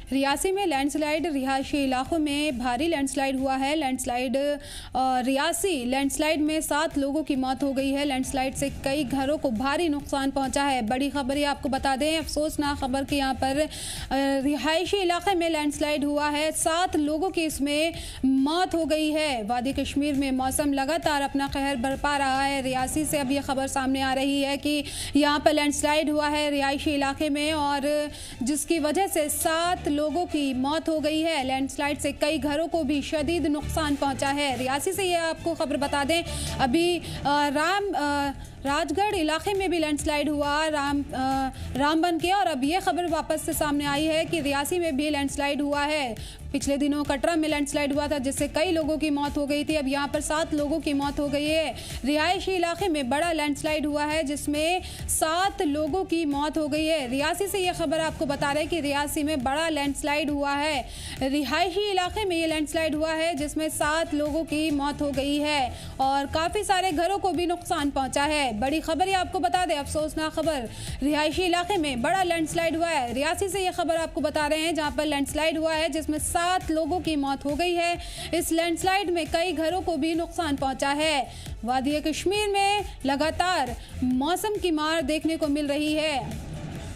रियासी में लैंडस्लाइड, रिहायशी इलाकों में भारी लैंडस्लाइड हुआ है। रियासी लैंडस्लाइड में 7 लोगों की मौत हो गई है। लैंडस्लाइड से कई घरों को भारी नुकसान पहुंचा है। बड़ी खबर ये आपको बता दें, अफसोसनाक खबर कि यहाँ पर रिहायशी इलाके में लैंडस्लाइड हुआ है। 7 लोगों की इसमें मौत हो गई है। वादी कश्मीर में मौसम लगातार अपना कहर बरपा रहा है। रियासी से अब ये खबर सामने आ रही है कि यहाँ पर लैंडस्लाइड हुआ है रिहायशी इलाके में, और जिसकी वजह से 7 लोगों की मौत हो गई है। लैंडस्लाइड से कई घरों को भी शदीद नुकसान पहुंचा है। रियासी से ये आपको खबर बता दें, अभी राजगढ़ इलाके में भी लैंडस्लाइड हुआ रामबन के, और अब ये खबर वापस से सामने आई है कि रियासी में भी लैंडस्लाइड हुआ है। पिछले दिनों कटरा में लैंडस्लाइड हुआ था जिससे कई लोगों की मौत हो गई थी। अब यहाँ पर 7 लोगों की मौत हो गई है। रिहायशी इलाके में बड़ा लैंडस्लाइड हुआ है जिसमें 7 लोगों की मौत हो गई है। रियासी से ये खबर आपको बता रहे हैं कि रियासी में बड़ा लैंडस्लाइड हुआ है। रिहायशी इलाके में ये लैंडस्लाइड हुआ है जिसमें 7 लोगों की मौत हो गई है और काफ़ी सारे घरों को भी नुकसान पहुँचा है। बड़ी खबर ये आपको बता दें, अफसोसनाक खबर, रिहायशी इलाके में बड़ा लैंडस्लाइड हुआ है। रियासी से ये खबर आपको बता रहे हैं जहाँ पर लैंडस्लाइड हुआ है जिसमें 7 लोगों की मौत हो गई है। इस लैंडस्लाइड में कई घरों को भी नुकसान पहुंचा है। वादी कश्मीर में लगातार मौसम की मार देखने को मिल रही है।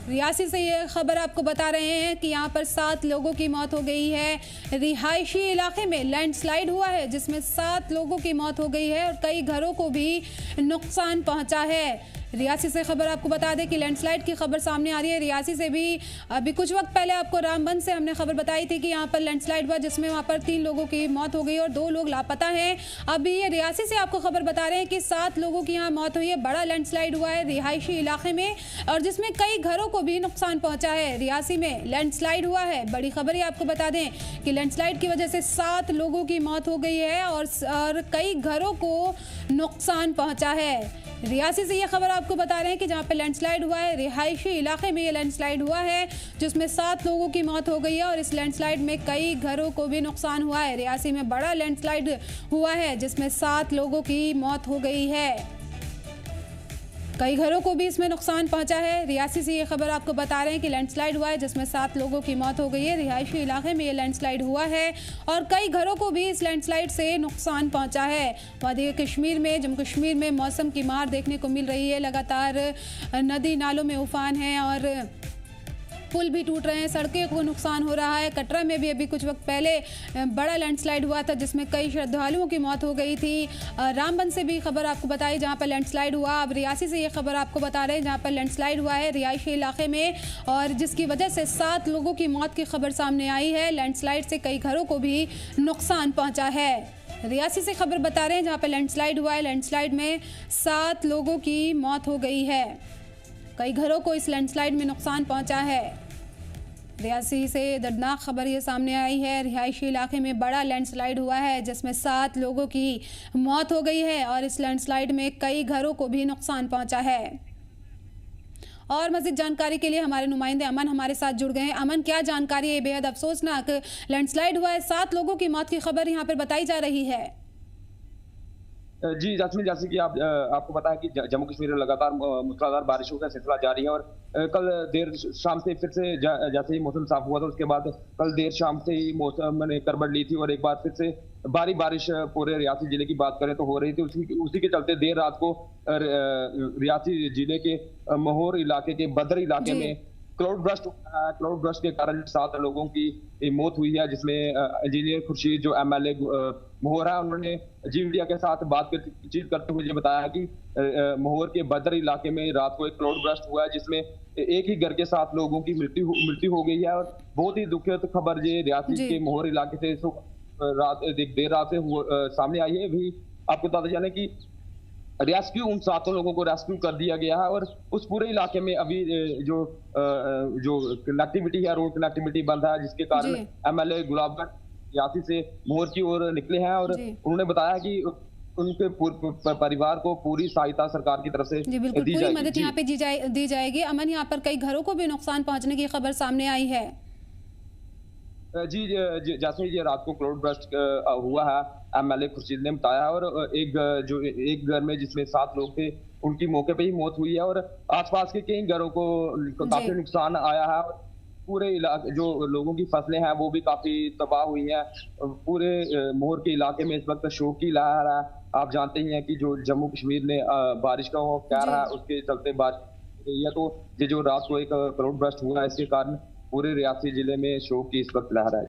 रियासी से ये खबर आपको बता रहे हैं कि यहाँ पर 7 लोगों की मौत हो गई है। रिहायशी इलाके में लैंडस्लाइड हुआ है जिसमें 7 लोगों की मौत हो गई है और कई घरों को भी नुकसान पहुंचा है। रियासी से खबर आपको बता दें कि लैंडस्लाइड की खबर सामने आ रही है। रियासी से भी अभी कुछ वक्त पहले आपको रामबन से हमने खबर बताई थी कि यहाँ पर लैंडस्लाइड हुआ जिसमें वहाँ पर 3 लोगों की मौत हो गई और 2 लोग लापता हैं। अभी ये रियासी से आपको खबर बता रहे हैं कि 7 लोगों की यहाँ मौत हुई है। बड़ा लैंडस्लाइड हुआ है रिहायशी इलाके में और जिसमें कई घरों को भी नुकसान पहुँचा है। रियासी में लैंडस्लाइड हुआ है। बड़ी खबर ये आपको बता दें कि लैंडस्लाइड की वजह से 7 लोगों की मौत हो गई है और कई घरों को नुकसान पहुँचा है। रियासी से ये खबर आपको बता रहे हैं कि जहाँ पे लैंडस्लाइड हुआ है रिहायशी इलाके में ये लैंडस्लाइड हुआ है जिसमें 7 लोगों की मौत हो गई है और इस लैंडस्लाइड में कई घरों को भी नुकसान हुआ है। रियासी में बड़ा लैंडस्लाइड हुआ है जिसमें 7 लोगों की मौत हो गई है, कई घरों को भी इसमें नुकसान पहुंचा है। रियासी से ये खबर आपको बता रहे हैं कि लैंडस्लाइड हुआ है जिसमें 7 लोगों की मौत हो गई है। रिहायशी इलाके में ये लैंडस्लाइड हुआ है और कई घरों को भी इस लैंडस्लाइड से नुकसान पहुंचा है। वादी कश्मीर में, जम्मू कश्मीर में मौसम की मार देखने को मिल रही है। लगातार नदी नालों में उफान है और पुल भी टूट रहे हैं, सड़कें को नुकसान हो रहा है। कटरा में भी अभी कुछ वक्त पहले बड़ा लैंडस्लाइड हुआ था जिसमें कई श्रद्धालुओं की मौत हो गई थी। रामबन से भी खबर आपको बताई जहां पर लैंडस्लाइड हुआ। अब रियासी से ये खबर आपको बता रहे हैं जहां पर लैंडस्लाइड हुआ है रिहायशी इलाके में और जिसकी वजह से 7 लोगों की मौत की खबर सामने आई है। लैंडस्लाइड से कई घरों को भी नुकसान पहुँचा है। रियासी से खबर बता रहे हैं जहाँ पर लैंडस्लाइड हुआ है, लैंडस्लाइड में 7 लोगों की मौत हो गई है, कई घरों को इस लैंडस्लाइड में नुकसान पहुंचा है। रियासी से दर्दनाक खबर ये सामने आई है। रिहायशी इलाके में बड़ा लैंडस्लाइड हुआ है जिसमें 7 लोगों की मौत हो गई है और इस लैंडस्लाइड में कई घरों को भी नुकसान पहुंचा है। और मज़ीद जानकारी के लिए हमारे नुमाइंदे अमन हमारे साथ जुड़ गए हैं। अमन, क्या जानकारी है? बेहद अफसोसनाक लैंडस्लाइड हुआ है, 7 लोगों की मौत की खबर यहाँ पर बताई जा रही है। जी जासमीन, जैसे कि आपको पता है कि जम्मू कश्मीर में लगातार मूसलाधार बारिशों का सिलसिला जारी है और कल देर शाम से फिर से जैसे ही मौसम साफ हुआ था उसके बाद कल देर शाम से ही मौसम ने करवट ली थी और एक बार फिर से भारी बारिश पूरे रियासी जिले की बात करें तो हो रही थी। उसी के चलते देर रात को रियासी जिले के महोर इलाके के बदर इलाके में क्लाउड ब्रस्ट के कारण 7 लोगों की मौत हुई है जिसमें इंजीनियर खुर्शीद जो MLA महोर है उन्होंने जी मीडिया के साथ बातचीत करते हुए बताया कि महोर के बदर इलाके में रात को एक क्लाउड ब्रस्ट हुआ है जिसमें एक ही घर के 7 लोगों की मृत्यु हो गई है और बहुत ही दुखद खबर ये रियासी के महोर इलाके से देर रात से सामने आई है। अभी आपको बता जाने की रेस्क्यू उन 7 लोगों को रेस्क्यू कर दिया गया है और उस पूरे इलाके में अभी जो कनेक्टिविटी है, रोड कनेक्टिविटी बंद है जिसके कारण MLA गुलाबगढ़ रियासी से महोर की ओर निकले हैं और उन्होंने बताया कि उनके परिवार को पूरी सहायता सरकार की तरफ से जी बिल्कुल पूरी मदद यहाँ पे दी जाएगी। अमन, यहाँ पर कई घरों को भी नुकसान पहुँचने की खबर सामने आई है। जी जैसे ये रात को क्लाउड ब्रस्ट हुआ है MLA खुर्शीद ने बताया और एक घर में जिसमें 7 लोग थे उनकी मौके पे ही मौत हुई है और आसपास के कई घरों को काफी नुकसान आया है। पूरे इलाके जो लोगों की फसलें हैं वो भी काफी तबाह हुई हैं। पूरे मोर के इलाके में इस वक्त शोक की लहर है। आप जानते ही हैं कि जो जम्मू कश्मीर में बारिश का वो कहर जी। है, उसके चलते बारिश हुई है। तो ये जो रात को एक क्लाउड बर्स्ट हुआ है, इसके कारण पूरे रियासी जिले में शोक की इस वक्त लहर है।